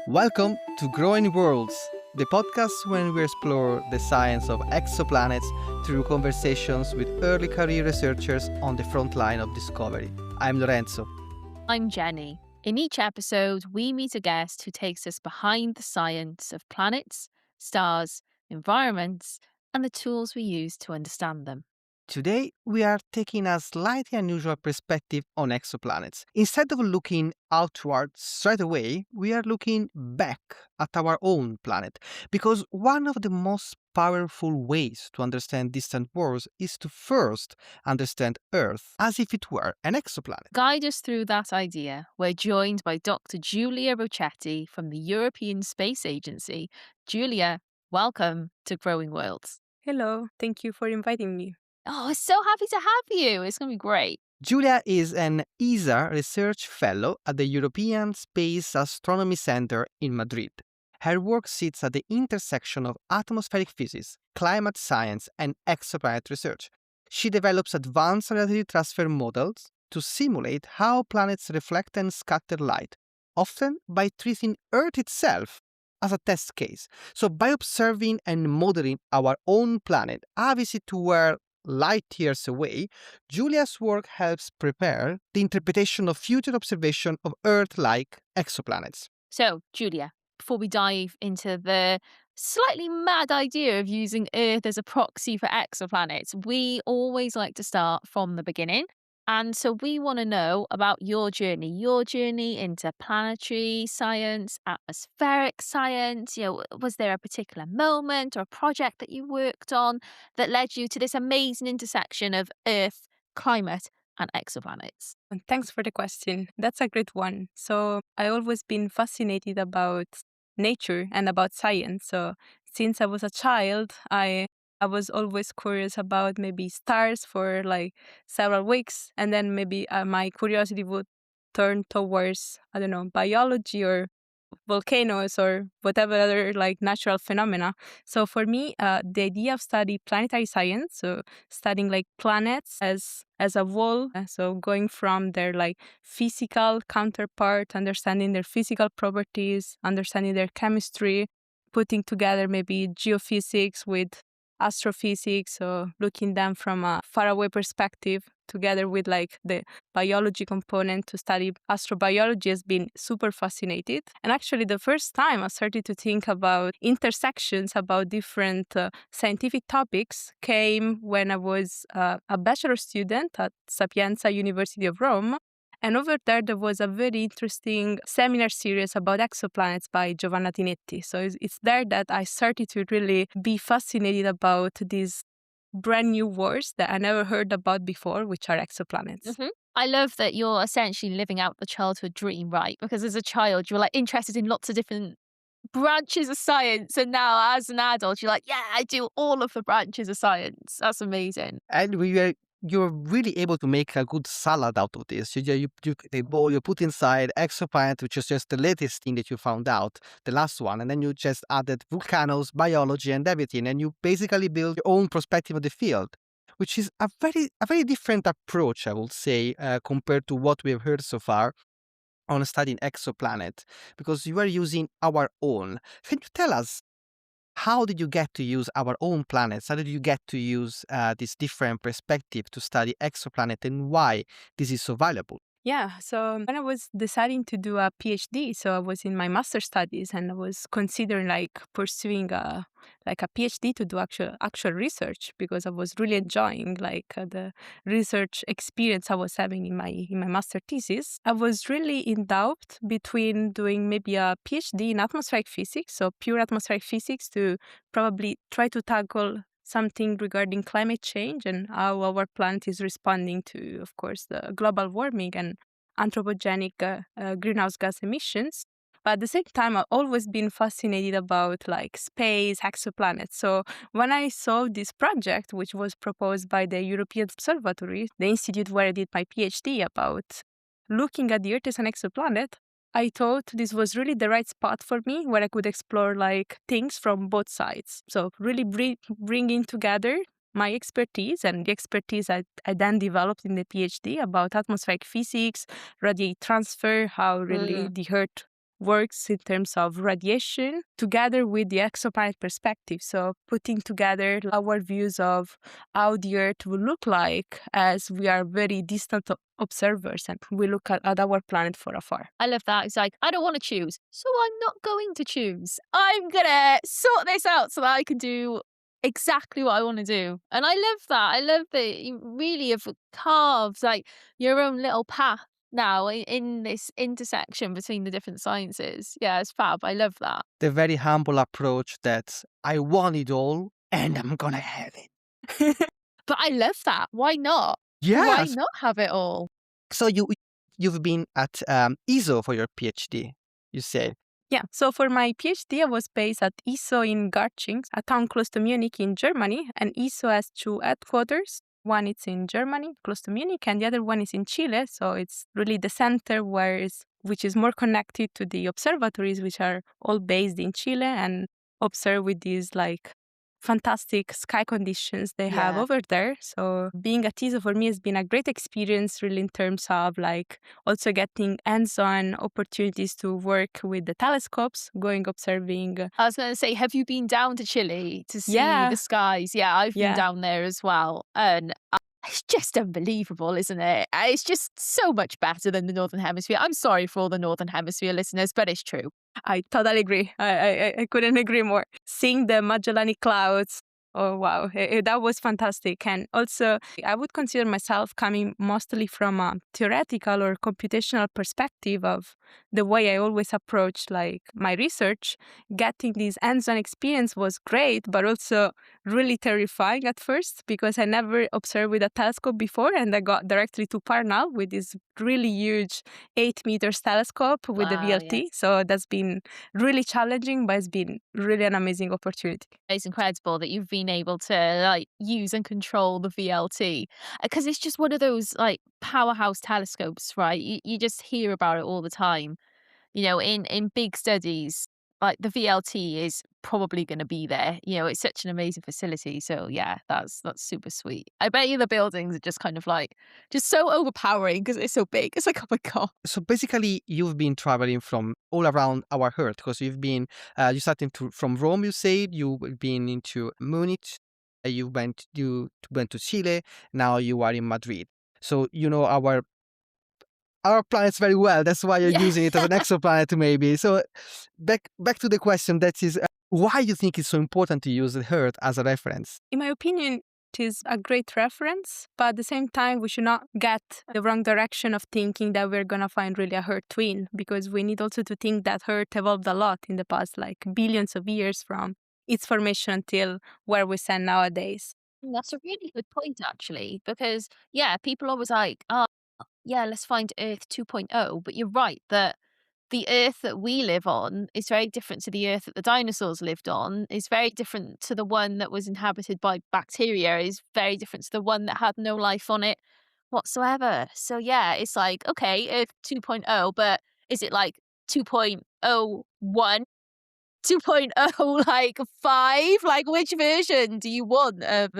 Welcome to Growing Worlds, the podcast when we explore the science of exoplanets through conversations with early career researchers on the front line of discovery. I'm Lorenzo. I'm Jeni. In each episode, we meet a guest who takes us behind the science of planets, stars, environments, and the tools we use to understand them. Today, we are taking a slightly unusual perspective on exoplanets. Instead of looking outward straight away, we are looking back at our own planet. Because one of the most powerful ways to understand distant worlds is to first understand Earth as if it were an exoplanet. Guide us through that idea. We're joined by Dr Giulia Roccetti from the European Space Agency. Giulia, welcome to Growing Worlds. Hello, thank you for inviting me. Oh, we're so happy to have you. It's going to be great. Giulia is an ESA research fellow at the European Space Astronomy Centre in Madrid. Her work sits at the intersection of atmospheric physics, climate science, and exoplanet research. She develops advanced radiative transfer models to simulate how planets reflect and scatter light, often by treating Earth itself as a test case. So by observing and modeling our own planet as if it were light years away, Giulia's work helps prepare the interpretation of future observation of Earth-like exoplanets. So, Giulia, before we dive into the slightly mad idea of using Earth as a proxy for exoplanets, we always like to start from the beginning. And so we want to know about your journey into planetary science, atmospheric science. Was there a particular moment or a project that you worked on that led you to this amazing intersection of Earth, climate, and exoplanets? And thanks for the question. That's a great one. So I always been fascinated about nature and about science. So since I was a child, I was always curious about maybe stars for like several weeks, and then maybe my curiosity would turn towards, I don't know, biology or volcanoes or whatever other like natural phenomena. So for me, the idea of studying planetary science, so studying like planets as a whole, so going from their like physical counterpart, understanding their physical properties, understanding their chemistry, putting together maybe geophysics with astrophysics, so looking them from a faraway perspective together with like the biology component to study astrobiology has been super fascinated. And actually the first time I started to think about intersections about different scientific topics came when I was a bachelor student at Sapienza University of Rome. And over there was a very interesting seminar series about exoplanets by Giovanna Tinetti. So it's there that I started to really be fascinated about these brand new words that I never heard about before, which are exoplanets. Mm-hmm. I love that you're essentially living out the childhood dream, right? Because as a child, you were like interested in lots of different branches of science. And now as an adult, you're like, yeah, I do all of the branches of science. That's amazing. And you're really able to make a good salad out of this. The bowl you put inside exoplanet, which is just the latest thing that you found out, the last one, and then you just added volcanoes, biology, and everything, and you basically build your own perspective of the field, which is a very different approach, I would say, compared to what we've heard so far on studying exoplanet, because you are using our own. Can you tell us, how did you get to use our own planets? How did you get to use this different perspective to study exoplanet, and why this is so valuable? Yeah, so when I was deciding to do a PhD, so I was in my master's studies and I was considering like pursuing a PhD to do actual research because I was really enjoying the research experience I was having in my master thesis. I was really in doubt between doing maybe a PhD in atmospheric physics, so pure atmospheric physics, to probably try to tackle something regarding climate change and how our planet is responding to, of course, the global warming and anthropogenic greenhouse gas emissions. But at the same time, I've always been fascinated about like space, exoplanets. So when I saw this project, which was proposed by the European Observatory, the institute where I did my PhD, about looking at the Earth as an exoplanet, I thought this was really the right spot for me where I could explore like things from both sides. So really bringing together my expertise and the expertise I then developed in the PhD about atmospheric physics, radiative transfer, how really the Earth works in terms of radiation together with the exoplanet perspective. So putting together our views of how the Earth will look like as we are very distant observers and we look at our planet from afar. I love that. It's like, I don't want to choose, so I'm not going to choose. I'm going to sort this out so that I can do exactly what I want to do. And I love that. I love that you really have carved like your own little path now in this intersection between the different sciences. Yeah, it's fab. I love that. The very humble approach that I want it all and I'm gonna have it. But I love that. Why not? Why Yes. not have it all? So you've been at ESO for your PhD, you say. Yeah, so for my PhD, I was based at ESO in Garching, a town close to Munich in Germany. And ESO has two headquarters. One is in Germany, close to Munich, and the other one is in Chile. So it's really the center which is more connected to the observatories, which are all based in Chile and observe with these like fantastic sky conditions they have Yeah. over there. So being at ESO for me has been a great experience really in terms of like also getting hands-on opportunities to work with the telescopes, going observing. I was going to say, have you been down to Chile to see Yeah. the skies? Yeah, I've been Yeah. down there as well. And it's just unbelievable, isn't it? It's just so much better than the Northern Hemisphere. I'm sorry for all the Northern Hemisphere listeners, but it's true. I totally agree. I couldn't agree more. Seeing the Magellanic Clouds, oh wow, that was fantastic. And also, I would consider myself coming mostly from a theoretical or computational perspective of the way I always approach like my research. Getting this hands-on experience was great, but also really terrifying at first because I never observed with a telescope before, and I got directly to Parnell with this really huge 8 meters telescope with the Wow, VLT. yes. So that's been really challenging, but it's been really an amazing opportunity. It's incredible that you've been able to like use and control the VLT because it's just one of those like powerhouse telescopes, right? You just hear about it all the time. You know, in big studies, like the VLT is probably going to be there. You know, it's such an amazing facility. So yeah, that's super sweet. I bet you the buildings are just kind of like just so overpowering because it's so big. It's like, oh my god. So basically, you've been traveling from all around our Earth because you've been, you started from Rome, you said, you've been into Munich, you went to Chile, now you are in Madrid. So you know our planets very well. That's why you're Yeah. using it as an exoplanet, maybe. So back to the question that is, why you think it's so important to use the Earth as a reference? In my opinion, it is a great reference, but at the same time, we should not get the wrong direction of thinking that we're going to find really a Earth twin, because we need also to think that Earth evolved a lot in the past, like billions of years from its formation until where we stand nowadays. That's a really good point, actually, because yeah, people always like, oh, yeah, let's find Earth 2.0. But you're right that the Earth that we live on is very different to the Earth that the dinosaurs lived on. Is very different to the one that was inhabited by bacteria. Is very different to the one that had no life on it whatsoever. So yeah, it's like okay, Earth 2.0, but is it like 2.01? 2.0 like 5? Like which version do you want of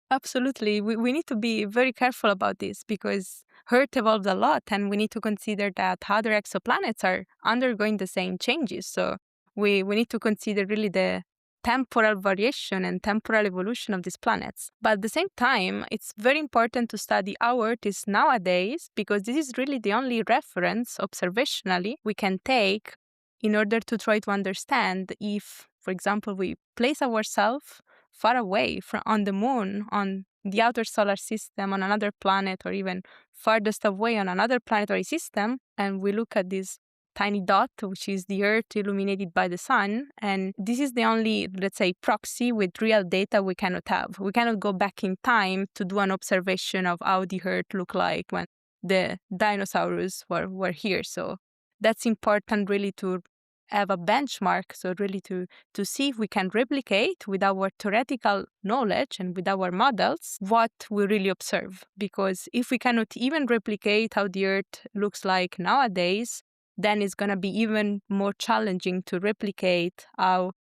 Absolutely. We need to be very careful about this because Earth evolved a lot, and we need to consider that other exoplanets are undergoing the same changes. So we need to consider really the temporal variation and temporal evolution of these planets. But at the same time, it's very important to study how Earth is nowadays because this is really the only reference observationally we can take in order to try to understand if, for example, we place ourselves far away from on the moon, on the outer solar system, on another planet, or even farthest away on another planetary system, and we look at this tiny dot, which is the Earth illuminated by the sun. And this is the only, let's say, proxy with real data we cannot have. We cannot go back in time to do an observation of how the Earth looked like when the dinosaurs were here. So that's important really to have a benchmark, so really to see if we can replicate with our theoretical knowledge and with our models what we really observe. Because if we cannot even replicate how the Earth looks like nowadays, then it's going to be even more challenging to replicate how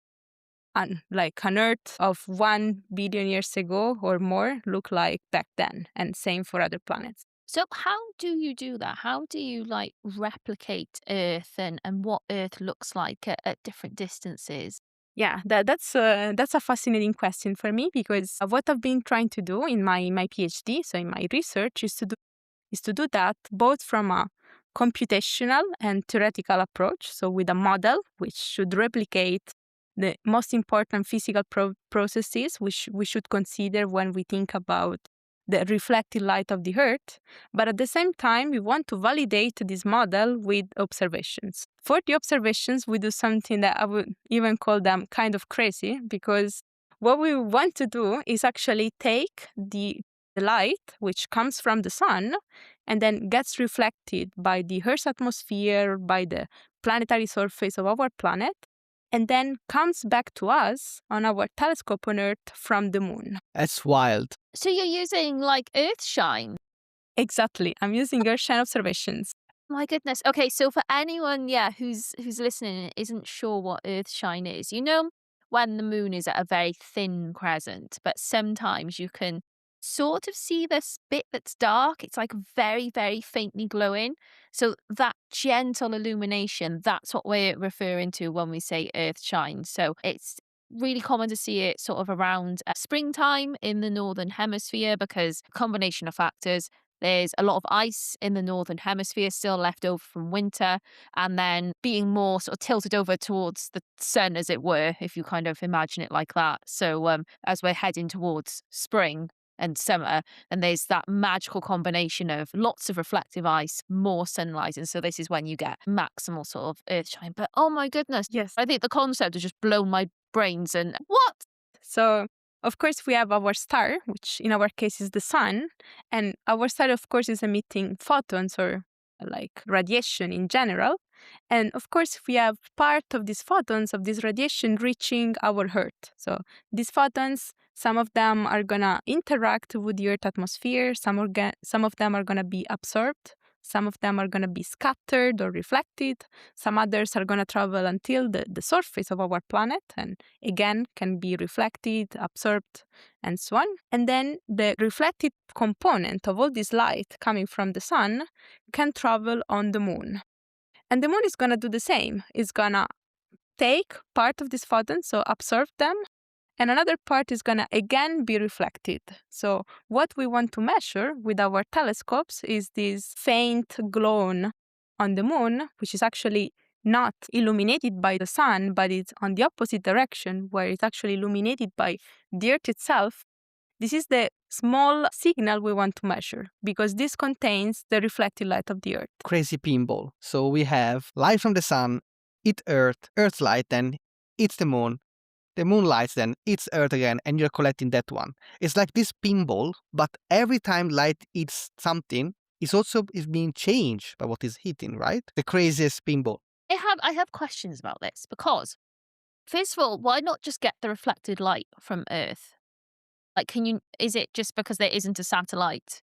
like an Earth of 1 billion years ago or more looked like back then, and same for other planets. So how do you do that? How do you like replicate Earth and what Earth looks like at different distances? Yeah, that's a fascinating question for me because what I've been trying to do in my PhD, so in my research, is to do that both from a computational and theoretical approach, so with a model which should replicate the most important physical processes which we should consider when we think about the reflected light of the Earth. But at the same time, we want to validate this model with observations. For the observations, we do something that I would even call them kind of crazy, because what we want to do is actually take the light which comes from the sun and then gets reflected by the Earth's atmosphere, by the planetary surface of our planet, and then comes back to us on our telescope on Earth from the moon. That's wild. So you're using like Earthshine. Exactly. I'm using Earthshine observations. My goodness. Okay, so for anyone, yeah, who's listening and isn't sure what Earthshine is, you know when the moon is at a very thin crescent, but sometimes you can sort of see this bit that's dark. It's like very, very faintly glowing. So that gentle illumination, that's what we're referring to when we say Earthshine. So it's really common to see it sort of around springtime in the northern hemisphere because a combination of factors. There's a lot of ice in the northern hemisphere still left over from winter, and then being more sort of tilted over towards the sun, as it were, if you kind of imagine it like that. So as we're heading towards spring and summer, and there's that magical combination of lots of reflective ice, more sunlight, and so this is when you get maximal sort of earthshine. But oh my goodness, Yes. I think the concept has just blown my brains. And what? So, of course, we have our star, which in our case is the sun. And our star, of course, is emitting photons or like radiation in general. And of course, we have part of these photons, of this radiation, reaching our Earth. So, these photons, some of them are going to interact with the Earth atmosphere, some of them are going to be absorbed. Some of them are going to be scattered or reflected. Some others are going to travel until the surface of our planet and again can be reflected, absorbed, and so on. And then the reflected component of all this light coming from the sun can travel on the moon. And the moon is going to do the same. It's going to take part of these photons, so absorb them, and another part is going to again be reflected. So what we want to measure with our telescopes is this faint glow on the moon, which is actually not illuminated by the sun, but it's on the opposite direction, where it's actually illuminated by the Earth itself. This is the small signal we want to measure because this contains the reflected light of the Earth. Crazy pinball. So we have light from the sun, hit Earth, Earth's light, then hits the moon lights, then it's Earth again, and you're collecting that one. It's like this pinball, but every time light hits something, it's also is being changed by what is hitting, right? The craziest pinball. I have questions about this because, first of all, why not just get the reflected light from Earth? Like, is it just because there isn't a satellite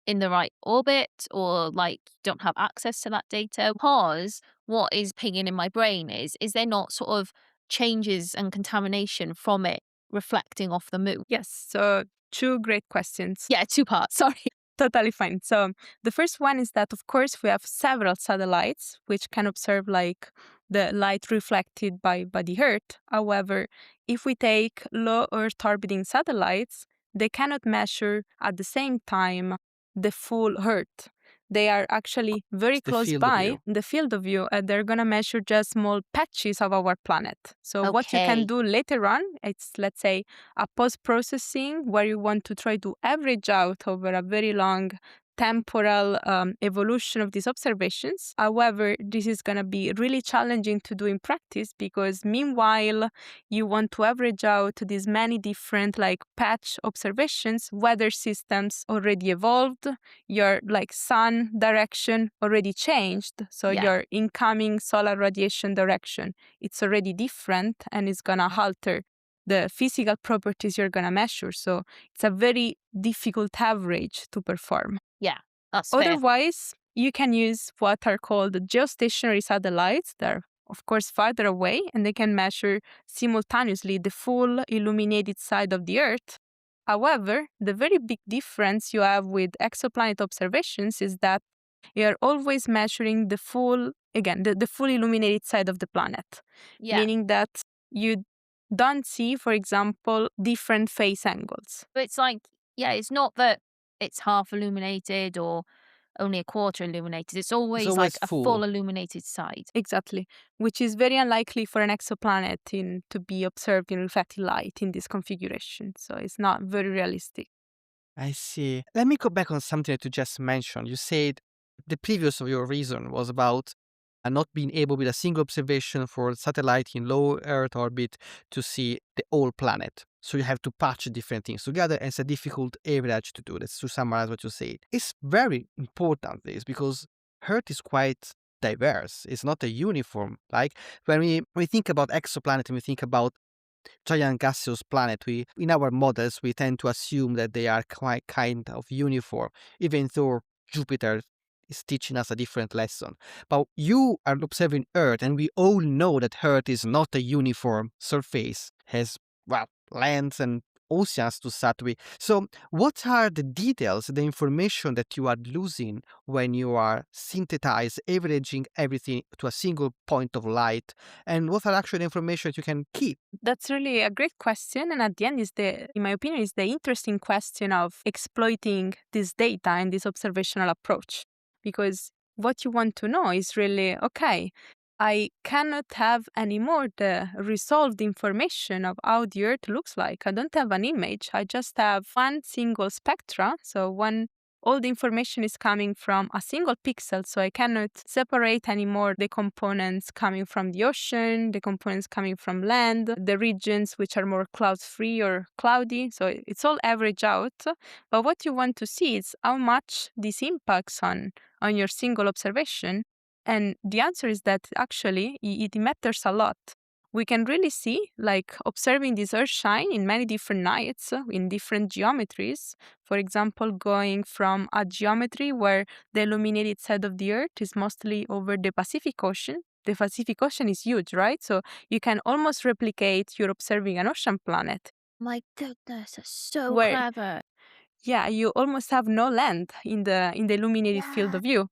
in the right orbit or like don't have access to that data? Because what is pinging in my brain is there not sort of changes and contamination from it reflecting off the moon? Yes, so two great questions. Yeah, two parts, sorry. Totally fine. So the first one is that, of course, we have several satellites which can observe like the light reflected by the Earth. However, if we take low Earth orbiting satellites, they cannot measure at the same time the full Earth. They are actually very It's the close field of by view. the field of view, and they're going to measure just small patches of our planet. So what you Okay. can do later on, it's, let's say, a post-processing where you want to try to average out over a very long temporal evolution of these observations. However, this is going to be really challenging to do in practice because meanwhile, you want to average out these many different like patch observations, weather systems already evolved, your like sun direction already changed. So Yeah. your incoming solar radiation direction, it's already different and it's going to alter the physical properties you're going to measure. So it's a very difficult average to perform. Yeah, that's fair. Otherwise, you can use what are called geostationary satellites. They're, of course, farther away, and they can measure simultaneously the full illuminated side of the Earth However, the very big difference you have with exoplanet observations is that you are always measuring the full, again, the full illuminated side of the planet, Yeah. meaning that you don't see, for example, different phase angles. But it's like, yeah, it's not that it's half illuminated or only a quarter illuminated. It's It's always like always a full full. illuminated side. Exactly, which is very unlikely for an exoplanet to be observed in reflected light in this configuration. So it's not very realistic. I see. Let me go back on something that you just mentioned. You said the previous of your reason was about not being able with a single observation for satellite in low Earth orbit to see the whole planet. So you have to patch different things together, and it's a difficult average to do. That's to summarize what you said. It's very important this because Earth is quite diverse. It's not a uniform. Like when we think about exoplanet and we think about giant gaseous planet, we in our models we tend to assume that they are quite kind of uniform, even though Jupiter is teaching us a different lesson. But you are observing Earth, and we all know that Earth is not a uniform surface, has well lands and oceans to start with. So, what are the details, the information that you are losing when you are synthesize, averaging everything to a single point of light, and what are actually the information that you can keep? That's really a great question. And at the end is in my opinion, is the interesting question of exploiting this data and this observational approach. Because what you want to know is really, okay, I cannot have anymore the resolved information of how the Earth looks like. I don't have an image. I just have one single spectra. So all the information is coming from a single pixel, so I cannot separate anymore the components coming from the ocean, the components coming from land, the regions which are more cloud-free or cloudy. So it's all averaged out. But what you want to see is how much this impacts on your single observation. And the answer is that actually it matters a lot. We can really see, like observing this Earthshine in many different nights, in different geometries. For example, going from a geometry where the illuminated side of the Earth is mostly over the Pacific Ocean. The Pacific Ocean is huge, right? So you can almost replicate you're observing an ocean planet My goodness, that's so where, clever. yeah, you almost have no land in the illuminated field Yeah. of view.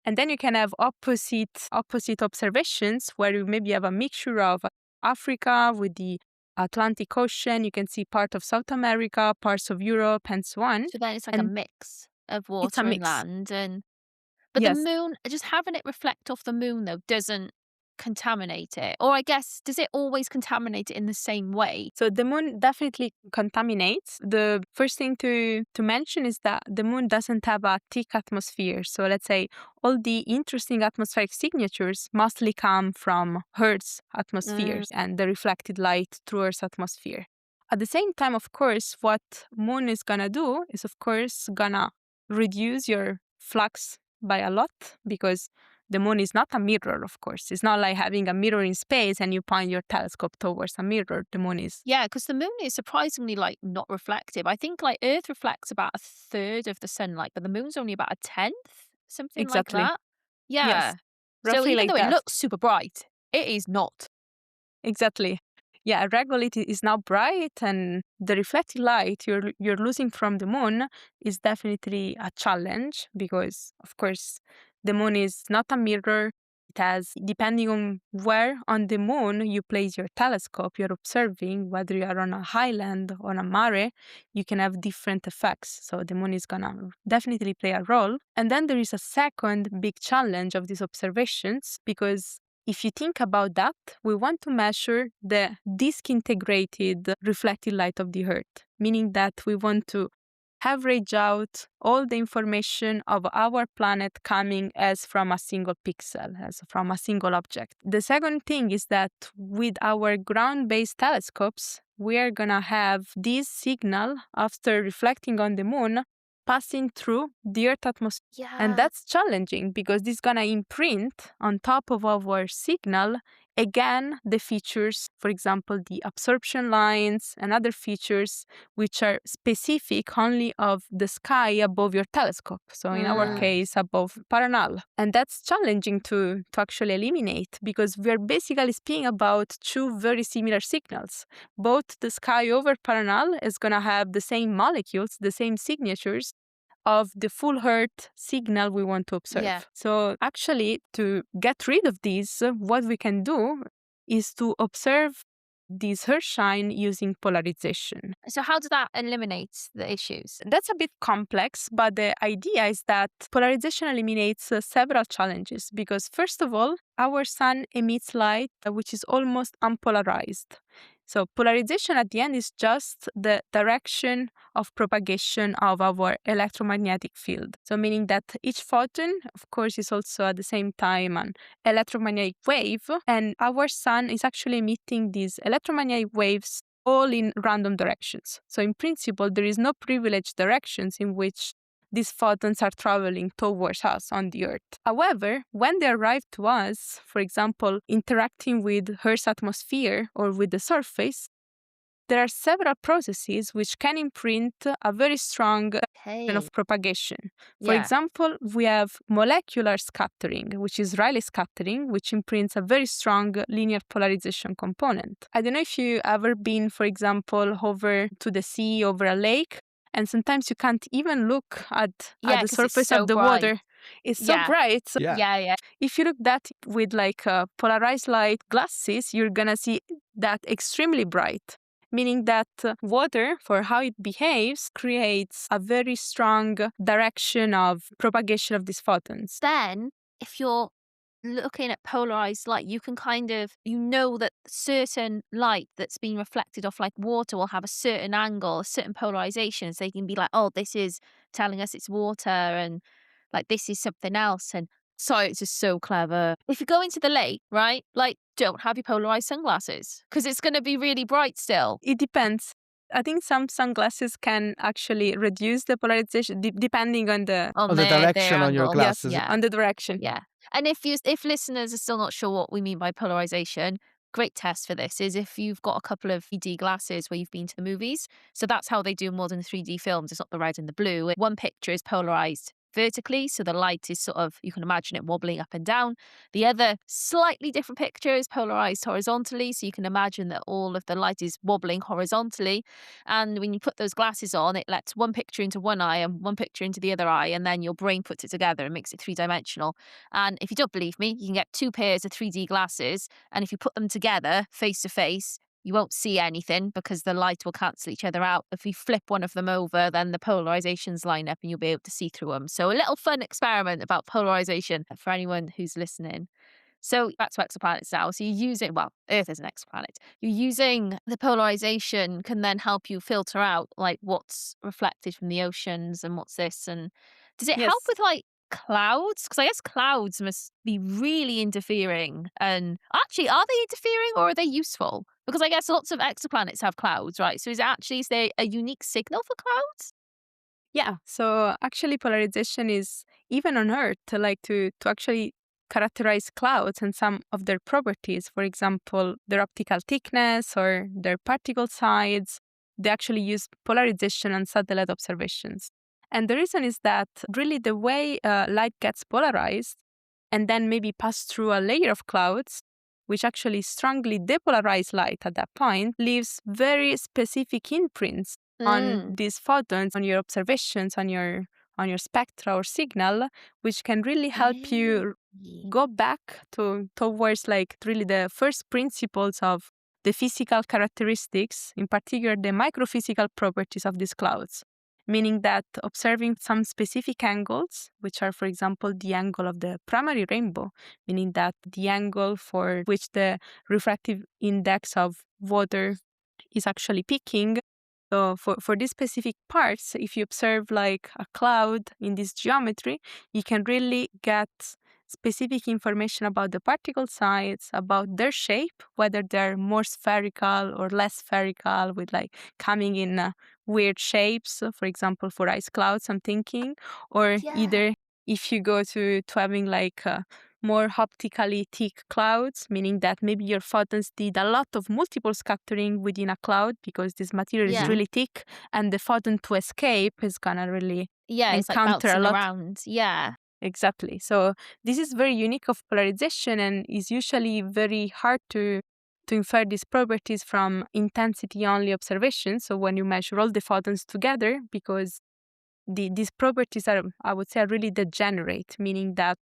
And then you can have opposite observations where you maybe have a mixture of Africa with the Atlantic Ocean. You can see part of South America, parts of Europe, and so on. So then it's like a And mix of it's a water and mix. land. But the Yes. moon, just having it reflect off the moon though doesn't contaminate it. Or I guess, does it always contaminate it in the same way? So the moon definitely contaminates. The first thing to mention is that the moon doesn't have a thick atmosphere. So let's say all the interesting atmospheric signatures mostly come from Earth's atmosphere and the reflected light through Earth's atmosphere. At the same time, of course, what moon is gonna do is, of course, gonna reduce your flux by a lot because the moon is not a mirror, of course. It's not like having a mirror in space and you point your telescope towards a mirror. The moon is. Yeah, because the moon is surprisingly like not reflective. I think like Earth reflects about a third of the sunlight, but the moon's only about a tenth, something like Exactly. that. Yeah. Yes. So Roughly even like though it that. looks super bright, it is not. Exactly. Yeah, regolith is now bright, and the reflected light you're losing from the moon is definitely a challenge because, of course, the moon is not a mirror. It has, depending on where on the moon you place your telescope, you're observing, whether you are on a highland or on a mare, you can have different effects. So the moon is gonna definitely play a role. And then there is a second big challenge of these observations because if you think about that, we want to measure the disk integrated reflected light of the Earth, meaning that we want to average out all the information of our planet coming as from a single pixel, as from a single object. The second thing is that with our ground-based telescopes, we are going to have this signal after reflecting on the moon passing through the Earth atmosphere. Yeah. And that's challenging because this is going to imprint on top of our signal again, the features, for example, the absorption lines and other features which are specific only of the sky above your telescope. So in our case, above Paranal. And that's challenging to actually eliminate, because we're basically speaking about two very similar signals. Both the sky over Paranal is going to have the same molecules, the same signatures of the full Earth signal we want to observe. Yeah. So actually, to get rid of these, what we can do is to observe this Earthshine using polarization. So how does that eliminate the issues? That's a bit complex, but the idea is that polarization eliminates several challenges, because first of all, our sun emits light which is almost unpolarized. So polarization at the end is just the direction of propagation of our electromagnetic field. So meaning that each photon, of course, is also at the same time an electromagnetic wave, and our sun is actually emitting these electromagnetic waves all in random directions. So in principle, there is no privileged directions in which these photons are traveling towards us on the Earth. However, when they arrive to us, for example, interacting with Earth's atmosphere or with the surface, there are several processes which can imprint a very strong kind of propagation. For example, we have molecular scattering, which is Rayleigh scattering, which imprints a very strong linear polarization component. I don't know if you've ever been, for example, over to the sea, over a lake, and sometimes you can't even look at the 'cause it's surface so of the bright. water. It's so bright. So Yeah. if you look that with like polarized light glasses, you're gonna see that extremely bright, meaning that water, for how it behaves, creates a very strong direction of propagation of these photons. Then, if you're looking at polarized light, you can kind of, that certain light that's being reflected off like water will have a certain angle, a certain polarization. So they can be like, oh, this is telling us it's water, and like this is something else. And science is so clever. If you go into the lake, right, like don't have your polarized sunglasses because it's going to be really bright still. It depends. I think some sunglasses can actually reduce the polarization depending on the direction on your angle. glasses. Yeah. on the direction. Yeah. And if listeners are still not sure what we mean by polarization, great test for this is if you've got a couple of 3D glasses where you've been to the movies. So that's how they do modern 3D films. It's not the red and the blue. One picture is polarized vertically, so the light is sort of, you can imagine it wobbling up and down. The other slightly different picture is polarized horizontally, so you can imagine that all of the light is wobbling horizontally. And when you put those glasses on, it lets one picture into one eye and one picture into the other eye, and then your brain puts it together and makes it three-dimensional. And if you don't believe me, you can get two pairs of 3D glasses, and if you put them together face to face, you won't see anything because the light will cancel each other out. If you flip one of them over, then the polarizations line up and you'll be able to see through them. So a little fun experiment about polarization for anyone who's listening. So back to exoplanets now. So you're using, Earth is an exoplanet. You're using the polarization can then help you filter out like what's reflected from the oceans and what's this. And does it help with like clouds? Because I guess clouds must be really interfering. And actually, are they interfering or are they useful? Because I guess lots of exoplanets have clouds, right? So is there a unique signal for clouds? Yeah. So actually, polarization is even on Earth, like to actually characterize clouds and some of their properties. For example, their optical thickness or their particle size. They actually use polarization on satellite observations. And the reason is that really the way light gets polarized and then maybe pass through a layer of clouds, which actually strongly depolarize light at that point, leaves very specific imprints on these photons, on your observations, on your spectra or signal, which can really help you go back towards like really the first principles of the physical characteristics, in particular the microphysical properties of these clouds. Meaning that observing some specific angles, which are, for example, the angle of the primary rainbow, meaning that the angle for which the refractive index of water is actually peaking. So for these specific parts, if you observe like a cloud in this geometry, you can really get specific information about the particle size, about their shape, whether they're more spherical or less spherical, with like coming in weird shapes, for example, for ice clouds, I'm thinking, or either if you go to having like more optically thick clouds, meaning that maybe your photons did a lot of multiple scattering within a cloud because this material is Yeah. really thick, and the photon to escape is gonna really Yeah, it's like encounter a bouncing lot. around. Yeah. Exactly. So this is very unique of polarization and is usually very hard to infer these properties from intensity only observations. So when you measure all the photons together, because these properties are, I would say, are really degenerate, meaning that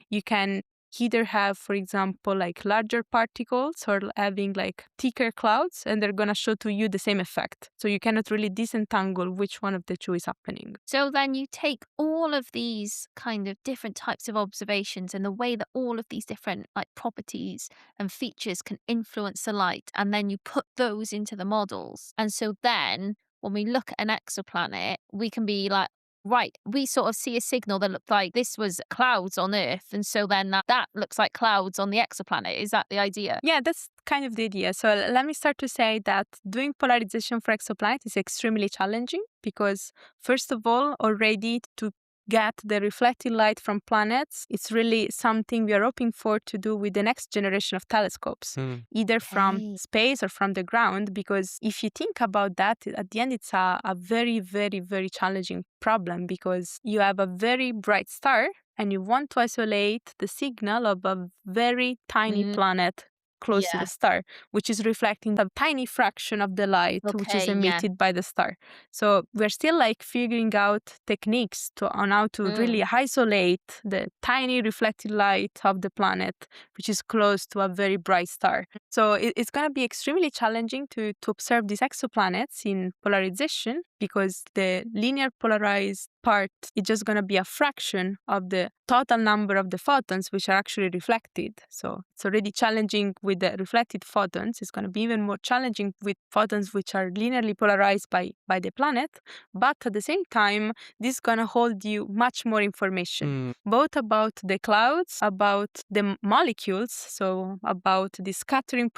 you can either have, for example, like larger particles or having like thicker clouds, and they're going to show to you the same effect. So you cannot really disentangle which one of the two is happening. So then you take all of these kind of different types of observations and the way that all of these different like properties and features can influence the light, and then you put those into the models. And so then when we look at an exoplanet, we can be like, right, we sort of see a signal that looked like this was clouds on Earth. And so then that looks like clouds on the exoplanet. Is that the idea? Yeah, that's kind of the idea. So let me start to say that doing polarization for exoplanet is extremely challenging because, first of all, already to get the reflected light from planets, it's really something we are hoping for to do with the next generation of telescopes, either from Okay. space or from the ground. Because if you think about that, at the end, it's a very, very, very challenging problem because you have a very bright star and you want to isolate the signal of a very tiny Mm, planet close to yeah. the star, which is reflecting a tiny fraction of the light which is Okay. Yeah. emitted by the star. So we're still like figuring out techniques on how to really isolate the tiny reflected light of the planet, which is close to a very bright star. So it's going to be extremely challenging to observe these exoplanets in polarization because the linear polarized part is just going to be a fraction of the total number of the photons which are actually reflected. So it's already challenging with the reflected photons. It's going to be even more challenging with photons which are linearly polarized by the planet. But at the same time, this is going to hold you much more information, both about the clouds, about the molecules, so about the scattering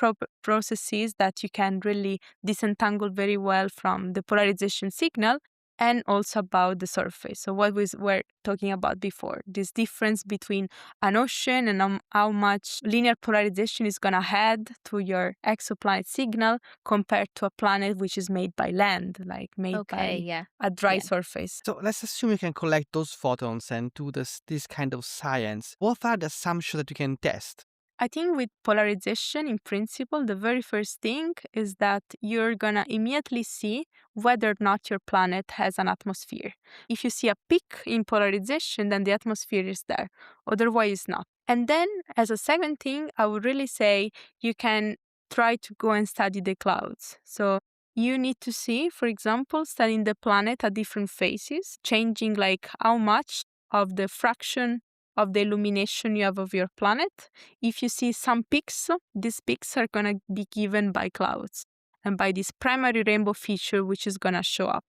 processes that you can really disentangle very well from the polarization signal, and also about the surface. So what we were talking about before, this difference between an ocean and how much linear polarization is going to add to your exoplanet signal compared to a planet which is made by land, like made Okay. by Yeah. a dry Yeah. surface. So let's assume you can collect those photons and do this kind of science. What are the assumptions that you can test? I think with polarization, in principle, the very first thing is that you're going to immediately see whether or not your planet has an atmosphere. If you see a peak in polarization, then the atmosphere is there. Otherwise, not. And then, as a second thing, I would really say you can try to go and study the clouds. So you need to see, for example, studying the planet at different phases, changing like how much of the fraction of the illumination you have of your planet. If you see some peaks, these peaks are going to be given by clouds and by this primary rainbow feature which is going to show up.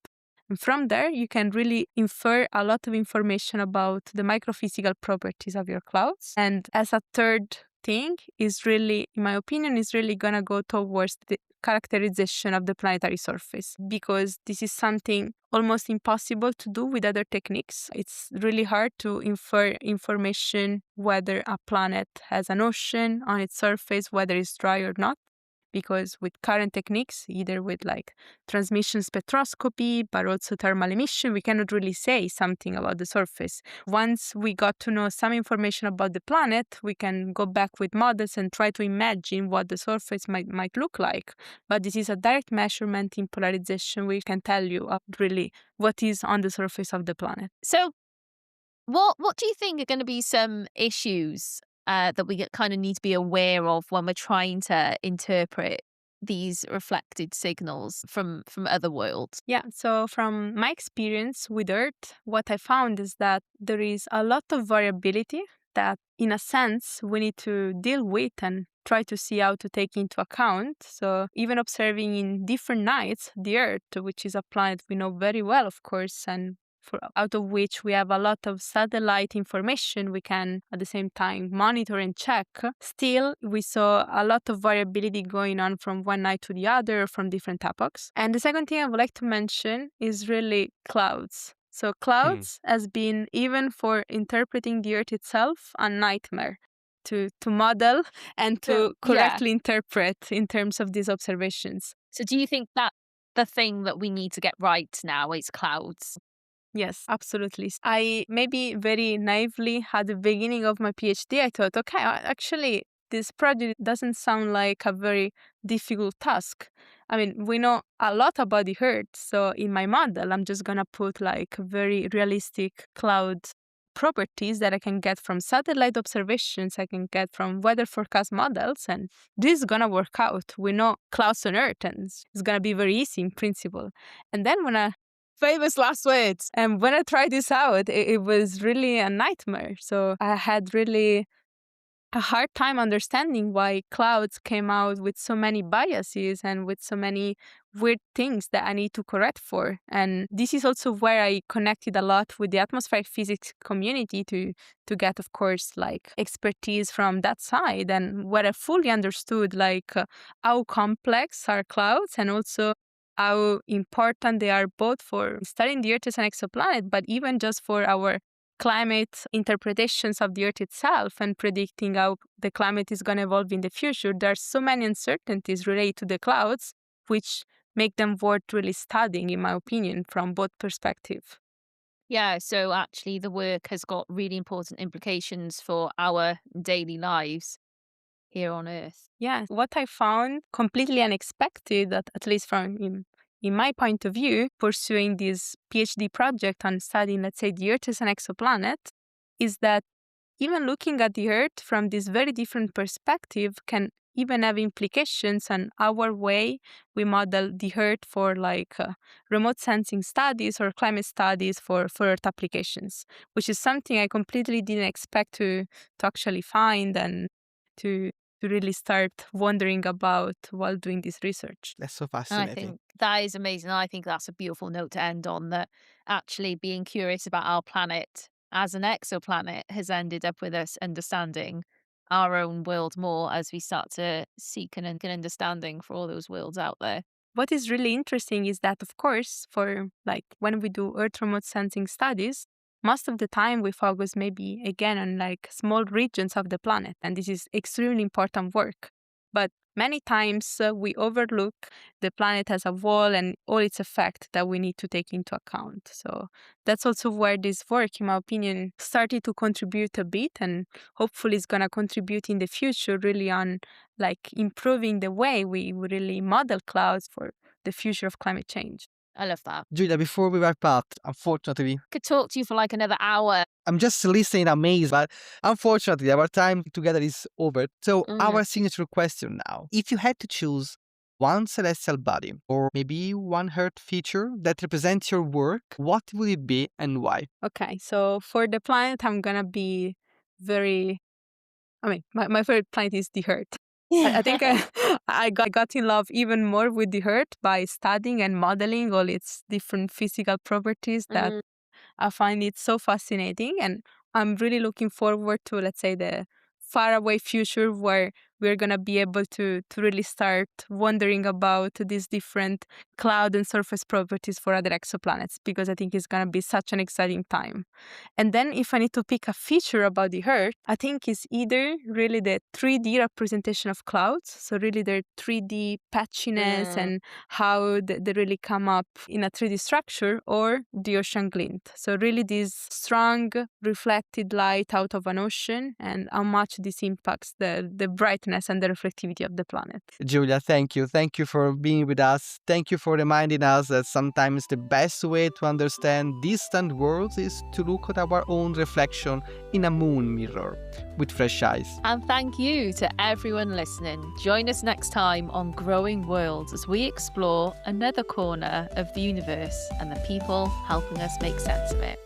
And from there, you can really infer a lot of information about the microphysical properties of your clouds. And as a third thing is really, in my opinion, is really going to go towards the characterization of the planetary surface, because this is something almost impossible to do with other techniques. It's really hard to infer information whether a planet has an ocean on its surface, whether it's dry or not, because with current techniques, either with like transmission spectroscopy, but also thermal emission, we cannot really say something about the surface. Once we got to know some information about the planet, we can go back with models and try to imagine what the surface might look like. But this is a direct measurement in polarization. We can tell you really what is on the surface of the planet. So what do you think are going to be some issues that we kind of need to be aware of when we're trying to interpret these reflected signals from other worlds? Yeah, so from my experience with Earth, what I found is that there is a lot of variability that, in a sense, we need to deal with and try to see how to take into account. So even observing in different nights the Earth, which is a planet we know very well, of course, and out of which we have a lot of satellite information we can at the same time monitor and check. Still, we saw a lot of variability going on from one night to the other from different epochs. And the second thing I would like to mention is really clouds. So clouds has been, even for interpreting the Earth itself, a nightmare. to model and to Yeah. correctly interpret in terms of these observations. So do you think that the thing that we need to get right now is clouds? Yes, absolutely. I maybe very naively at the beginning of my PhD, I thought, okay, actually, this project doesn't sound like a very difficult task. I mean, we know a lot about the Earth. So in my model, I'm just going to put like very realistic cloud properties that I can get from satellite observations, I can get from weather forecast models, and this is going to work out. We know clouds on Earth, and it's going to be very easy in principle. And then when I famous last words. And when I tried this out, it was really a nightmare. So I had really a hard time understanding why clouds came out with so many biases and with so many weird things that I need to correct for. And this is also where I connected a lot with the atmospheric physics community to get, of course, like expertise from that side, and where I fully understood like how complex are clouds and also how important they are both for studying the Earth as an exoplanet, but even just for our climate interpretations of the Earth itself and predicting how the climate is going to evolve in the future. There are so many uncertainties related to the clouds, which make them worth really studying, in my opinion, from both perspectives. Yeah, so actually the work has got really important implications for our daily lives here on Earth. Yeah, what I found completely unexpected, at least from in my point of view, pursuing this PhD project on studying, let's say, the Earth as an exoplanet, is that even looking at the Earth from this very different perspective can even have implications on our way we model the Earth for like remote sensing studies or climate studies for Earth applications, which is something I completely didn't expect to actually find and to really start wondering about while doing this research. That's so I fascinating. think that is amazing. I think that's a beautiful note to end on, that actually being curious about our planet as an exoplanet has ended up with us understanding our own world more as we start to seek an understanding for all those worlds out there. What is really interesting is that, of course, for like when we do Earth remote sensing studies, most of the time we focus maybe again on like small regions of the planet, and this is extremely important work. But many times we overlook the planet as a whole and all its effect that we need to take into account. So that's also where this work, in my opinion, started to contribute a bit, and hopefully it's going to contribute in the future really on like improving the way we really model clouds for the future of climate change. I love that. Julia, before we wrap up, unfortunately, Could talk to you for like another hour. I'm just listening amazed, but unfortunately, our time together is over. So, our signature question now. If you had to choose one celestial body or maybe one Earth feature that represents your work, what would it be and why? Okay, so for the planet, I'm going to be very, I mean, my favorite planet is the Earth. I think I got in love even more with the Earth by studying and modeling all its different physical properties that I find it so fascinating. And I'm really looking forward to, let's say, the faraway future where we're going to be able to really start wondering about these different cloud and surface properties for other exoplanets, because I think it's going to be such an exciting time. And then if I need to pick a feature about the Earth, I think it's either really the 3D representation of clouds, so really their 3D patchiness and how they really come up in a 3D structure, or the ocean glint. So really this strong reflected light out of an ocean and how much this impacts the brightness and the reflectivity of the planet. Julia, thank you. Thank you for being with us. Thank you for reminding us that sometimes the best way to understand distant worlds is to look at our own reflection in a moon mirror with fresh eyes. And thank you to everyone listening. Join us next time on Growing Worlds as we explore another corner of the universe and the people helping us make sense of it.